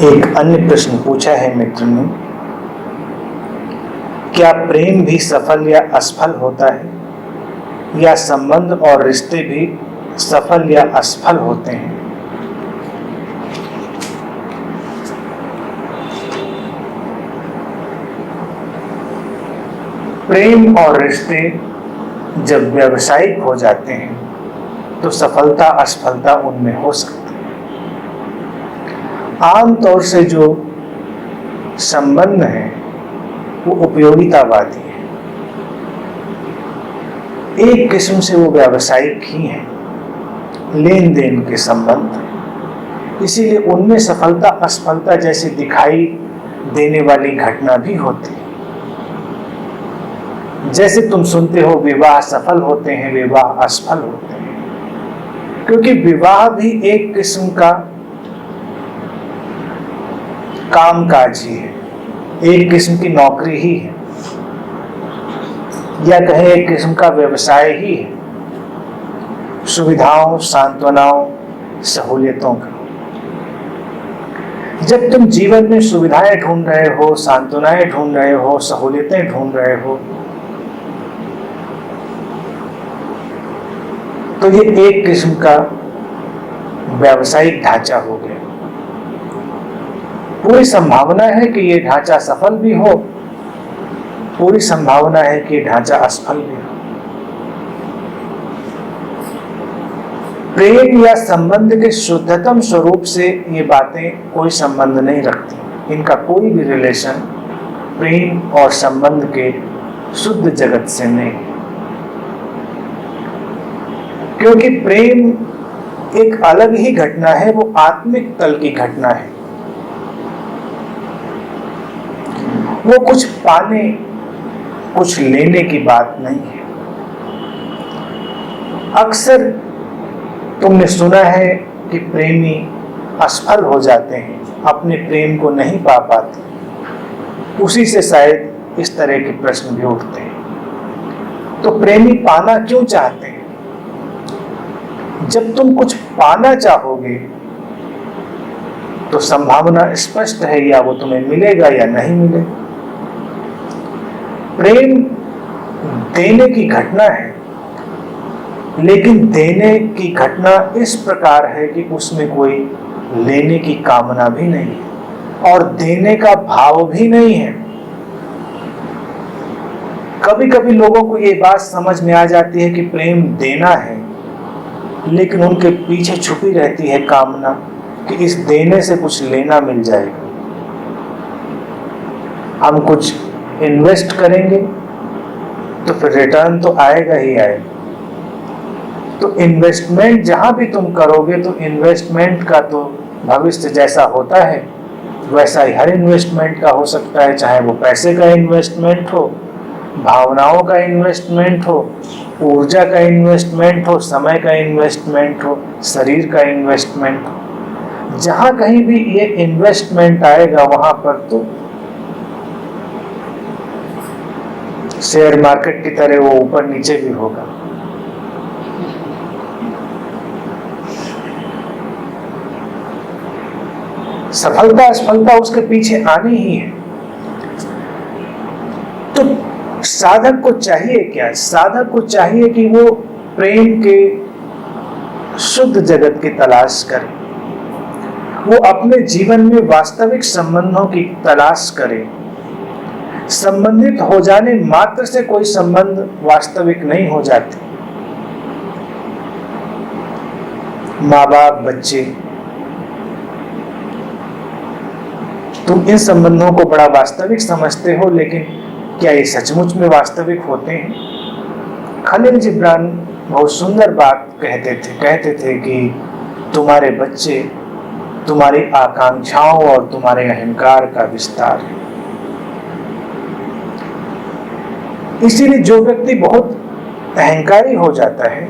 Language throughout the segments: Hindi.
एक अन्य प्रश्न पूछा है मित्र ने, क्या प्रेम भी सफल या असफल होता है या संबंध और रिश्ते भी सफल या असफल होते हैं? प्रेम और रिश्ते जब व्यावसायिक हो जाते हैं तो सफलता असफलता उनमें हो सकती है। आमतौर से जो संबंध है वो उपयोगितावादी है, एक किस्म से वो व्यावसायिक ही है, लेन देन के संबंध। इसीलिए उनमें सफलता असफलता जैसी दिखाई देने वाली घटना भी होती है। जैसे तुम सुनते हो विवाह सफल होते हैं, विवाह असफल होते हैं, क्योंकि विवाह भी एक किस्म का कामकाज ही है, एक किस्म की नौकरी ही है, या कहें एक किस्म का व्यवसाय ही है, सुविधाओं, सांत्वनाओं, सहूलियतों का। जब तुम जीवन में सुविधाएं ढूंढ रहे हो, सांत्वनाएं ढूंढ रहे हो, सहूलियतें ढूंढ रहे हो, तो ये एक किस्म का व्यावसायिक ढांचा हो गया। पूरी संभावना है कि ये ढांचा सफल भी हो, पूरी संभावना है कि ये ढांचा असफल भी हो। प्रेम या संबंध के शुद्धतम स्वरूप से ये बातें कोई संबंध नहीं रखती। इनका कोई भी रिलेशन प्रेम और संबंध के शुद्ध जगत से नहीं, क्योंकि प्रेम एक अलग ही घटना है, वो आत्मिक तल की घटना है। वो कुछ पाने कुछ लेने की बात नहीं है। अक्सर तुमने सुना है कि प्रेमी असफल हो जाते हैं, अपने प्रेम को नहीं पा पाते। उसी से शायद इस तरह के प्रश्न भी उठते हैं। तो प्रेमी पाना क्यों चाहते हैं? जब तुम कुछ पाना चाहोगे तो संभावना स्पष्ट है, या वो तुम्हें मिलेगा या नहीं मिलेगा। प्रेम देने की घटना है, लेकिन देने की घटना इस प्रकार है कि उसमें कोई लेने की कामना भी नहीं है और देने का भाव भी नहीं है। कभी कभी लोगों को ये बात समझ में आ जाती है कि प्रेम देना है, लेकिन उनके पीछे छुपी रहती है कामना कि इस देने से कुछ लेना मिल जाएगा। हम कुछ इन्वेस्ट करेंगे तो फिर रिटर्न तो आएगा ही आएगा। तो इन्वेस्टमेंट जहां भी तुम करोगे तो इन्वेस्टमेंट का तो भविष्य जैसा होता है वैसा ही हर इन्वेस्टमेंट का हो सकता है, चाहे वो पैसे का इन्वेस्टमेंट हो, भावनाओं का इन्वेस्टमेंट हो, ऊर्जा का इन्वेस्टमेंट हो, समय का इन्वेस्टमेंट हो, शरीर का इन्वेस्टमेंट हो। जहां कहीं भी ये इन्वेस्टमेंट आएगा वहां पर तो शेयर मार्केट की तरह वो ऊपर नीचे भी होगा। सफलता असफलता उसके पीछे आनी ही है। तो साधक को चाहिए क्या? साधक को चाहिए कि वो प्रेम के शुद्ध जगत की तलाश करे, वो अपने जीवन में वास्तविक संबंधों की तलाश करे। संबंधित हो जाने मात्र से कोई संबंध वास्तविक नहीं हो जाते। माँ बाप, बच्चे, तुम इन संबंधों को बड़ा वास्तविक समझते हो, लेकिन क्या ये सचमुच में वास्तविक होते हैं? खलील जिब्रान बहुत सुंदर बात कहते थे कि तुम्हारे बच्चे तुम्हारी आकांक्षाओं और तुम्हारे अहंकार का विस्तार है। इसीलिए जो व्यक्ति बहुत अहंकारी हो जाता है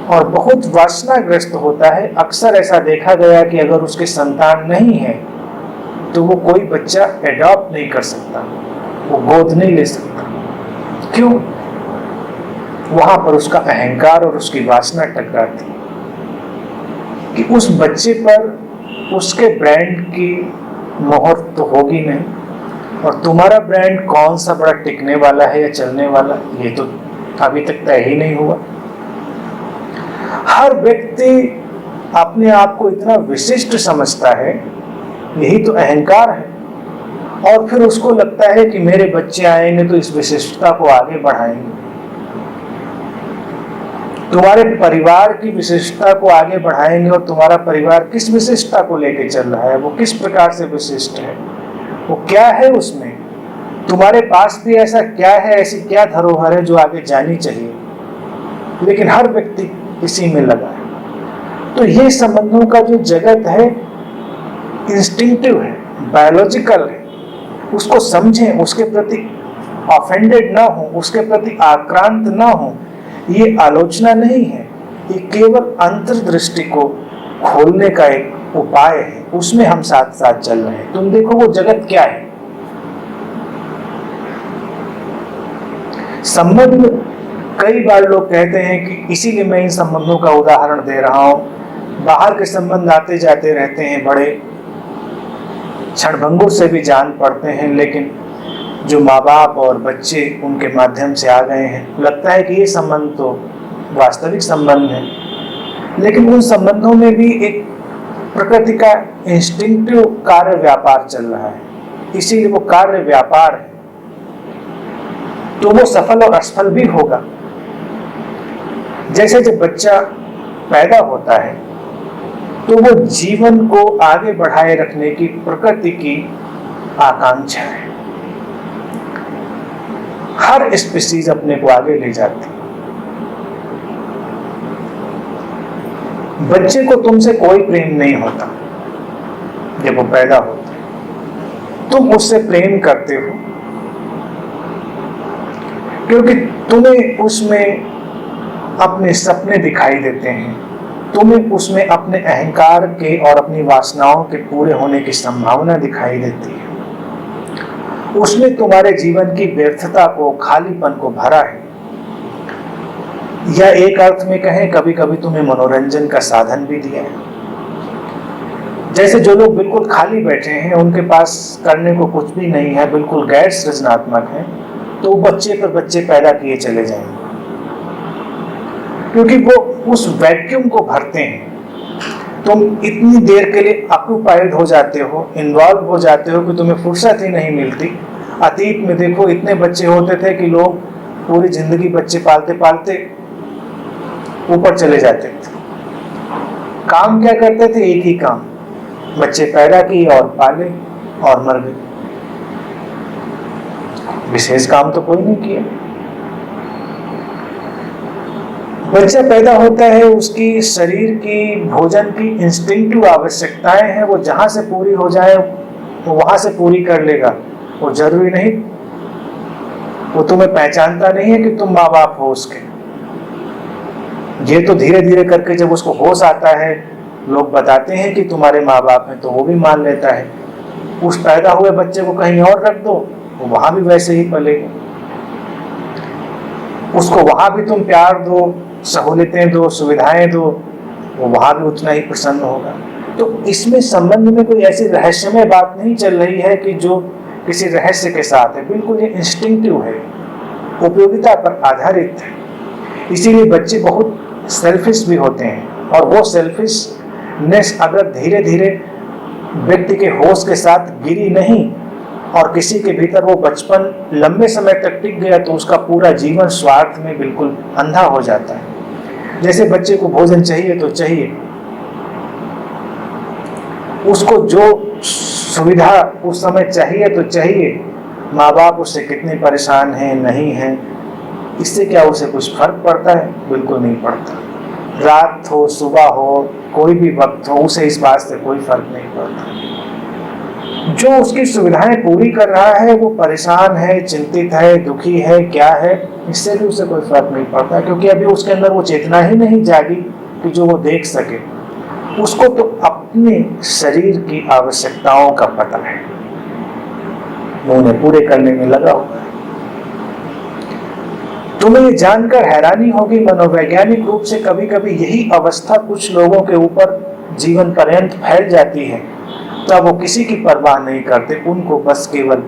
और बहुत वासनाग्रस्त होता है, अक्सर ऐसा देखा गया कि अगर उसके संतान नहीं है तो वो कोई बच्चा एडॉप्ट नहीं कर सकता, वो गोद नहीं ले सकता। क्यों? वहां पर उसका अहंकार और उसकी वासना टकराती कि उस बच्चे पर उसके ब्रांड की मोहर तो होगी नहीं। और तुम्हारा ब्रांड कौन सा बड़ा टिकने वाला है या चलने वाला, ये तो अभी तक तय ही नहीं हुआ। हर व्यक्ति अपने आप को इतना विशिष्ट समझता है, यही तो अहंकार है। और फिर उसको लगता है कि मेरे बच्चे आएंगे तो इस विशिष्टता को आगे बढ़ाएंगे। तुम्हारे परिवार की विशिष्टता को आगे बढ़ाएंगे, और तुम्हारा परिवार किस विशिष्टता को लेकर चल रहा है, वो किस प्रकार से विशिष्ट है, वो क्या है उसमें, तुम्हारे पास भी ऐसा क्या है, ऐसी क्या धरोहर है जो आगे जानी चाहिए। लेकिन हर व्यक्ति इसी में लगा है। तो ये संबंधों का जो जगत है इंस्टिंक्टिव है, बायोलॉजिकल है। उसको समझें, उसके प्रति ऑफेंडेड ना हो, उसके प्रति आक्रांत ना हो। ये आलोचना नहीं है, ये केवल अंतर्दृष्टि को खोलने का एक उपाय है। उसमें हम साथ साथ चल रहे हैं। तुम देखो वो जगत क्या है। संबंध, कई बार लोग कहते हैं कि इसीलिए मैं इन संबंधों का उदाहरण दे रहा हूं। बाहर के संबंध आते जाते रहते हैं, बड़े क्षणभंगुर से भी जान पड़ते हैं, लेकिन जो माँ बाप और बच्चे उनके माध्यम से आ गए हैं, लगता है कि ये संबंध तो वास्तविक संबंध है। लेकिन उन संबंधों में भी एक प्रकृति का इंस्टिंक्टिव कार्य व्यापार चल रहा है, इसीलिए वो कार्य व्यापार है। तो वो सफल और असफल भी होगा। जैसे जब बच्चा पैदा होता है तो वो जीवन को आगे बढ़ाए रखने की प्रकृति की आकांक्षा है। हर स्पीशीज अपने को आगे ले जाती। बच्चे को तुमसे कोई प्रेम नहीं होता जब वो पैदा होता है। तुम उससे प्रेम करते हो क्योंकि तुम्हें उसमें अपने सपने दिखाई देते हैं, तुम्हें उसमें अपने अहंकार के और अपनी वासनाओं के पूरे होने की संभावना दिखाई देती है। उसने तुम्हारे जीवन की व्यर्थता को, खालीपन को भरा है। या एक अर्थ में कहें, कभी कभी तुम्हें मनोरंजन का साधन भी दिया है। जैसे जो लोग बिल्कुल खाली बैठे हैं, उनके पास करने को कुछ भी नहीं है, बिल्कुल गैर सृजनात्मक है, तो बच्चे पर बच्चे पैदा किए चले जाएंगे, क्योंकि वो उस वैक्यूम को भरते हैं। तुम इतनी देर के लिए ऑक्युपाइड हो जाते हो, इन्वॉल्व हो जाते हो कि तुम्हें फुर्सत ही नहीं मिलती। अतीत में देखो, इतने बच्चे होते थे कि लोग पूरी जिंदगी बच्चे पालते पालते ऊपर चले जाते थे। काम क्या करते थे? एक ही काम, बच्चे पैदा किए और पाले और मर गए। विशेष काम तो कोई नहीं किया। बच्चा पैदा होता है, उसकी शरीर की, भोजन की इंस्टिंक्टिव आवश्यकताएं हैं, वो जहां से पूरी हो जाए वो वहां से पूरी कर लेगा। वो जरूरी नहीं, वो तुम्हें पहचानता नहीं है कि तुम माँ बाप हो उसके। ये तो धीरे धीरे करके जब उसको होश आता है, लोग बताते हैं कि तुम्हारे माँ बाप हैं, तो वो भी मान लेता है। उस पैदा हुए बच्चे को कहीं और रख दो, वो वहां भी वैसे ही पलेगा। उसको वहां भी तुम प्यार दो, सहूलियतें दो, सुविधाएं दो, वो वहां भी उतना ही प्रसन्न होगा। तो इसमें संबंध में कोई ऐसी रहस्यमय बात नहीं चल रही है कि जो किसी रहस्य के साथ है। बिल्कुल ये इंस्टिंक्टिव है, उपयोगिता पर आधारित है। इसीलिए बच्चे बहुत सेल्फिश भी होते हैं, और वो सेल्फिशनेस अगर धीरे धीरे व्यक्ति के होश के साथ गिरी नहीं और किसी के भीतर वो बचपन लंबे समय तक टिक गया, तो उसका पूरा जीवन स्वार्थ में बिल्कुल अंधा हो जाता है। जैसे बच्चे को भोजन चाहिए तो चाहिए, उसको जो सुविधा उस समय चाहिए तो चाहिए। माँ बाप उससे कितने परेशान हैं, नहीं हैं, इससे क्या उसे कुछ फर्क पड़ता है? बिल्कुल नहीं पड़ता। रात हो, सुबह हो, कोई भी वक्त हो, उसे इस बात से कोई फर्क नहीं पड़ता। जो उसकी सुविधाएं पूरी कर रहा है वो परेशान है, चिंतित है, दुखी है, क्या है, इससे भी उसे कोई फर्क नहीं पड़ता, क्योंकि अभी उसके अंदर वो चेतना ही नहीं जागी कि जो वो देख सके। उसको तो अपने शरीर की आवश्यकताओं का पता है, वो उन्हें पूरे करने में लगा हुआ है। तुम्हें ये जानकर हैरानी होगी, मनोवैज्ञानिक रूप से कभी कभी यही अवस्था कुछ लोगों के ऊपर जीवन पर्यंत फैल जाती है। तब वो किसी की परवाह नहीं करते, उनको बस केवल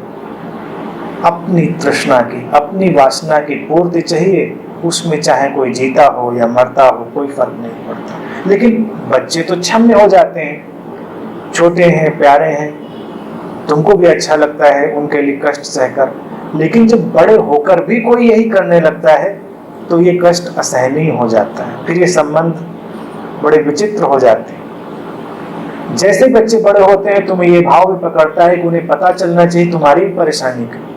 अपनी तृष्णा की, अपनी वासना की पूर्ति चाहिए। उसमें चाहे कोई जीता हो या मरता हो, कोई फर्क नहीं पड़ता। लेकिन बच्चे तो क्षम्य हो जाते हैं, छोटे हैं, प्यारे हैं, तुमको भी अच्छा लगता है उनके लिए कष्ट सहकर। लेकिन जब बड़े होकर भी कोई यही करने लगता है तो ये कष्ट असहनीय हो जाता है, फिर ये संबंध बड़े विचित्र हो जाते हैं। जैसे बच्चे बड़े होते हैं तुम्हें ये भाव भी पकड़ता है कि उन्हें पता चलना चाहिए तुम्हारी परेशानी का।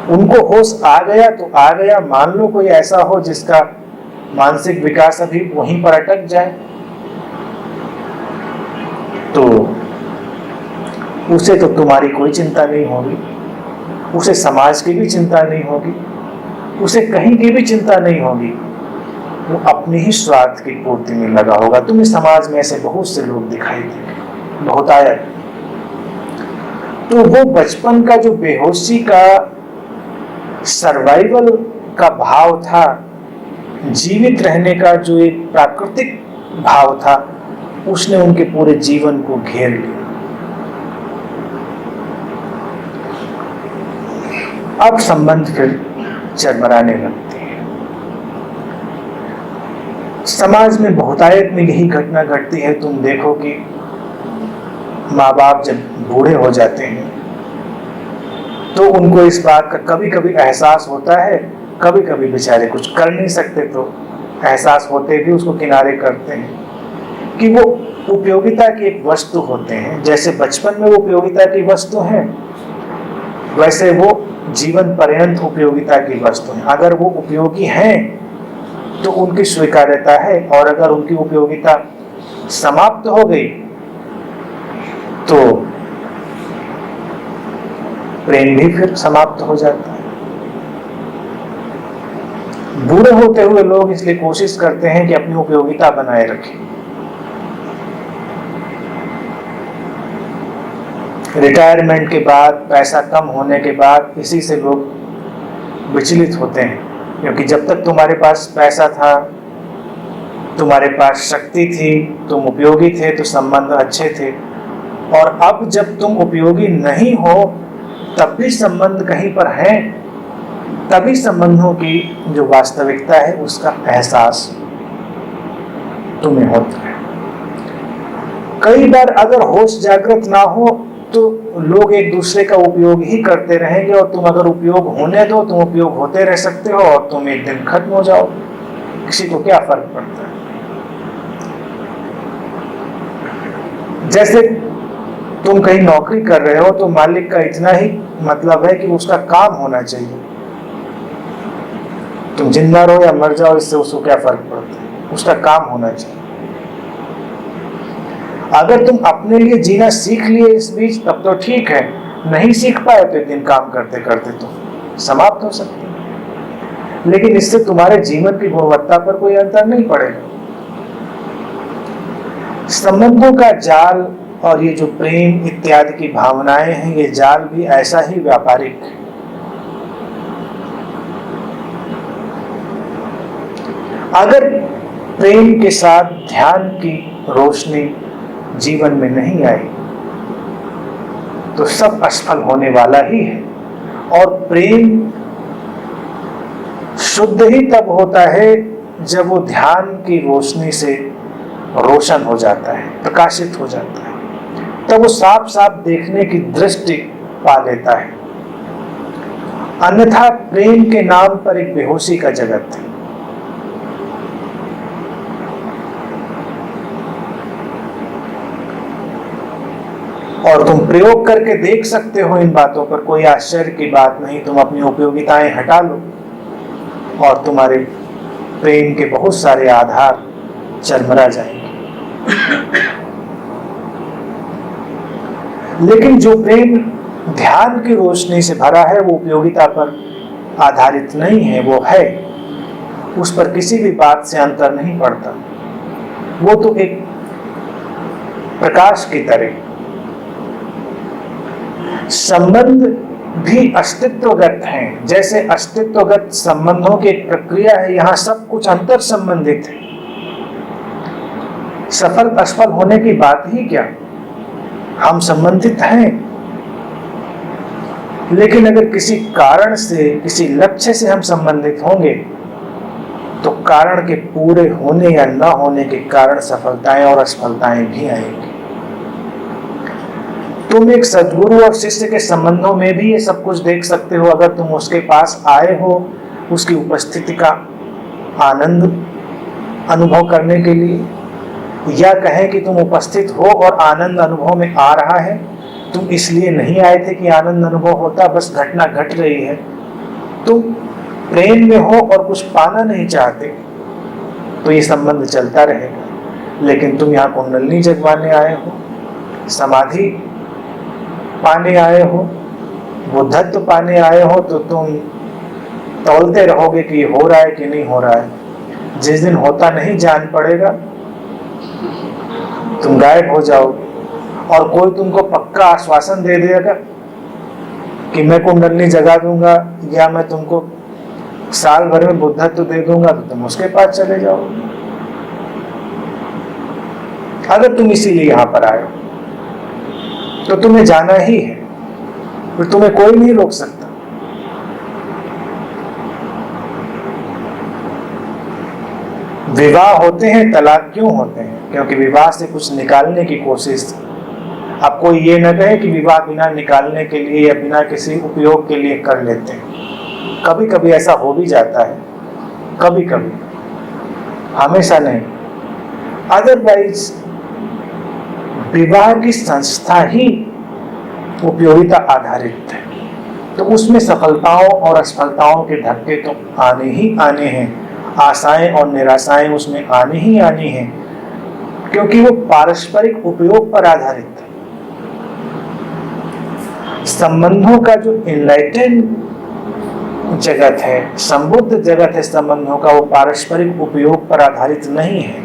उनको होश आ गया तो आ गया, मान लो कोई ऐसा हो जिसका मानसिक विकास अभी वहीं पर अटक जाए, तो उसे तो तुम्हारी कोई चिंता नहीं होगी, उसे समाज की भी चिंता नहीं होगी, उसे कहीं की भी चिंता नहीं होगी। वो अपने ही स्वार्थ की पूर्ति में लगा होगा। तुम्हें समाज में ऐसे बहुत से लोग दिखाई देंगे, बहुत आया। तो वो बचपन का जो बेहोशी का सर्वाइवल का भाव था, जीवित रहने का जो एक प्राकृतिक भाव था, उसने उनके पूरे जीवन को घेर लिया। अब संबंध फिर चरमराने लगते हैं। समाज में बहुतायत में यही घटना घटती है। तुम देखो कि माँ बाप जब बूढ़े हो जाते हैं तो उनको इस बात का कभी कभी एहसास होता है, कभी कभी बेचारे कुछ कर नहीं सकते तो एहसास होते भी उसको किनारे करते हैं कि वो उपयोगिता की एक वस्तु होते हैं। जैसे बचपन में वो उपयोगिता की वस्तु है, वैसे वो जीवन पर्यंत उपयोगिता की वस्तु है। अगर वो उपयोगी हैं तो उनकी स्वीकार्यता है, और अगर उनकी उपयोगिता समाप्त हो गई तो प्रेम भी फिर समाप्त हो जाता है। बूढ़े होते हुए लोग इसलिए कोशिश करते हैं कि अपनी उपयोगिता बनाए रखें। रिटायरमेंट के बाद, पैसा कम होने के बाद इसी से लोग विचलित होते हैं, क्योंकि जब तक तुम्हारे पास पैसा था, तुम्हारे पास शक्ति थी, तुम उपयोगी थे तो संबंध अच्छे थे, और अब जब तुम उपयोगी नहीं हो तब भी संबंध कहीं पर है, तभी संबंधों की जो वास्तविकता है उसका एहसास तुम्हें होता है। कई बार अगर होश जागृत ना हो तो लोग एक दूसरे का उपयोग ही करते रहेंगे, और तुम अगर उपयोग होने दो, तुम उपयोग होते रह सकते हो और तुम एक दिन खत्म हो जाओ, किसी को क्या फर्क पड़ता है। जैसे तुम कहीं नौकरी कर रहे हो तो मालिक का इतना ही मतलब है कि उसका काम होना चाहिए, तुम जिंदा रहो या मर जाओ इससे उसको क्या फर्क पड़ता है, उसका काम होना चाहिए। अगर तुम अपने लिए जीना सीख लिए इस बीच तब तो ठीक है, नहीं सीख पाए तो एक दिन काम करते करते तो समाप्त हो सकते हैं, लेकिन इससे तुम्हारे जीवन की गुणवत्ता पर कोई अंतर नहीं पड़ेगा। संबंधों का जाल और ये जो प्रेम इत्यादि की भावनाएं हैं, ये जाल भी ऐसा ही व्यापारिक है। अगर प्रेम के साथ ध्यान की रोशनी जीवन में नहीं आई तो सब असफल होने वाला ही है। और प्रेम शुद्ध ही तब होता है जब वो ध्यान की रोशनी से रोशन हो जाता है, प्रकाशित हो जाता है, तब वो साफ साफ देखने की दृष्टि पा लेता है। अन्यथा प्रेम के नाम पर एक बेहोशी का जगत है। और तुम प्रयोग करके देख सकते हो इन बातों पर, कोई आश्चर्य की बात नहीं। तुम अपनी उपयोगिताएं हटा लो और तुम्हारे प्रेम के बहुत सारे आधार चरमरा जाएंगे। लेकिन जो प्रेम ध्यान की रोशनी से भरा है वो उपयोगिता पर आधारित नहीं है, वो है, उस पर किसी भी बात से अंतर नहीं पड़ता। वो तो एक प्रकाश की तरह। संबंध भी अस्तित्वगत हैं। जैसे अस्तित्वगत संबंधों की एक प्रक्रिया है, यहाँ सब कुछ अंतर संबंधित है। सफल असफल होने की बात ही क्या। हम संबंधित हैं, लेकिन अगर किसी कारण से, किसी लक्ष्य से हम संबंधित होंगे तो कारण के पूरे होने या न होने के कारण सफलताएं और असफलताएं भी आएंगी। तुम एक सद्गुरु और शिष्य के संबंधों में भी ये सब कुछ देख सकते हो। अगर तुम उसके पास आए हो उसकी उपस्थिति का आनंद अनुभव करने के लिए, या कहें कि तुम उपस्थित हो और आनंद अनुभव में आ रहा है, तुम इसलिए नहीं आए थे कि आनंद अनुभव होता, बस घटना घट रही है, तुम प्रेम में हो और कुछ पाना नहीं चाहते, तो ये संबंध चलता रहेगा। लेकिन तुम यहाँ कुंडलिनी जगवाने आए हो, समाधि पाने आए हो, बुद्धत्व पाने आए हो, तो तुम तौलते रहोगे कि ये हो रहा है कि नहीं हो रहा है। जिस दिन होता नहीं जान पड़ेगा तुम गायब हो जाओगे, और कोई तुमको पक्का आश्वासन दे देगा कि मैं कुंडलिनी जगा दूंगा या मैं तुमको साल भर में बुद्धत्व दे दूंगा, तो तुम उसके पास चले जाओगे। अगर तुम इसीलिए यहाँ पर आए हो तो तुम्हें जाना ही है, फिर तुम्हें कोई नहीं रोक सकता। विवाह होते हैं, तलाक क्यों होते हैं? क्योंकि विवाह से कुछ निकालने की कोशिश। अब कोई ये न कहे कि विवाह बिना निकालने के लिए या बिना किसी उपयोग के लिए कर लेते हैं। कभी कभी ऐसा हो भी जाता है, कभी कभी, हमेशा नहीं। अदरवाइज विवाह की संस्था ही उपयोगिता आधारित है, तो उसमें सफलताओं और असफलताओं के धक्के तो आने ही आने हैं, आशाएं और निराशाएं उसमें आने ही आनी हैं, क्योंकि वो पारस्परिक उपयोग पर आधारित है। संबंधों का जो इनलाइटेंड जगत है, संबुद्ध जगत है संबंधों का, वो पारस्परिक उपयोग पर आधारित नहीं है।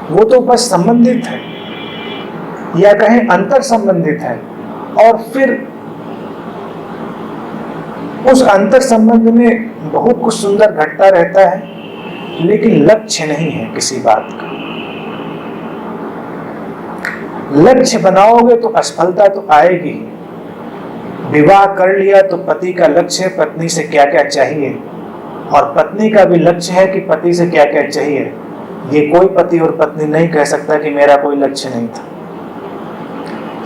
वो तो बस संबंधित है, या कहें अंतर संबंधित है, और फिर उस अंतर संबंध में बहुत कुछ सुंदर घटता रहता है, लेकिन लक्ष्य नहीं है किसी बात का। लक्ष्य बनाओगे तो असफलता तो आएगी। विवाह कर लिया तो पति का लक्ष्य है पत्नी से क्या क्या चाहिए, और पत्नी का भी लक्ष्य है कि पति से क्या क्या चाहिए। ये कोई पति और पत्नी नहीं कह सकता कि मेरा कोई लक्ष्य नहीं था।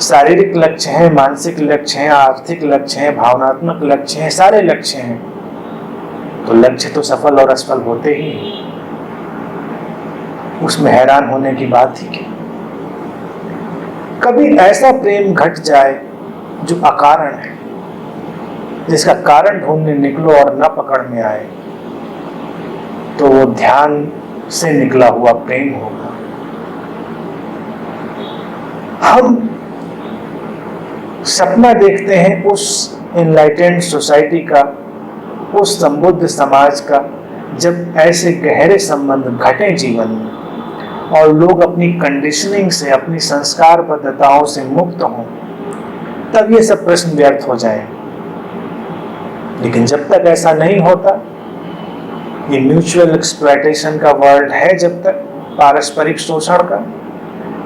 शारीरिक लक्ष्य है, मानसिक लक्ष्य है, आर्थिक लक्ष्य है, भावनात्मक लक्ष्य है, सारे लक्ष्य हैं। तो लक्ष्य तो सफल और असफल होते ही हैं, उसमें हैरान होने की बात ही क्या। कभी ऐसा प्रेम घट जाए जो अकारण है, जिसका कारण ढूंढने निकलो और न पकड़ में आए, तो वो ध्यान से निकला हुआ प्रेम होगा। हम सपना देखते हैं उस एनलाइटेंड सोसाइटी का, उस संबुद्ध समाज का, जब ऐसे गहरे संबंध घटे जीवन में और लोग अपनी कंडीशनिंग से, अपनी संस्कार बद्धताओं से मुक्त हों, तब ये सब प्रश्न व्यर्थ हो जाए। लेकिन जब तक ऐसा नहीं होता, ये म्यूचुअल एक्सप्लॉयटेशन का वर्ल्ड है, जब तक पारस्परिक शोषण का,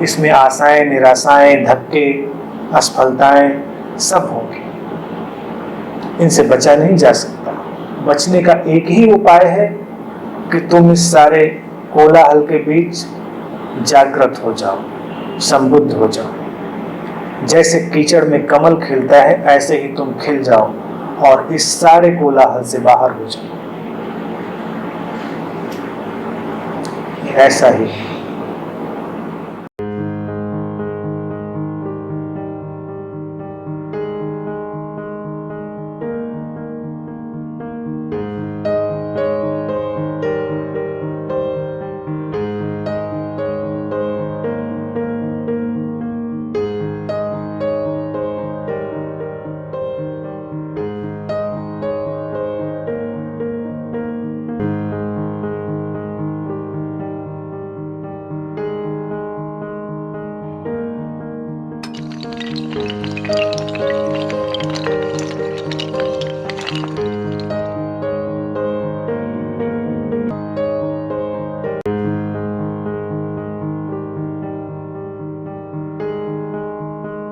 इसमें आशाएं, निराशाएं, धक्के, असफलताएं सब होंगी। इनसे बचा नहीं जा सकता। बचने का एक ही उपाय है कि तुम इस सारे कोलाहल के बीच जागृत हो जाओ, संबुद्ध हो जाओ। जैसे कीचड़ में कमल खिलता है, ऐसे ही तुम खिल जाओ और इस सारे कोलाहल से बाहर हो जाओ। ऐसा ही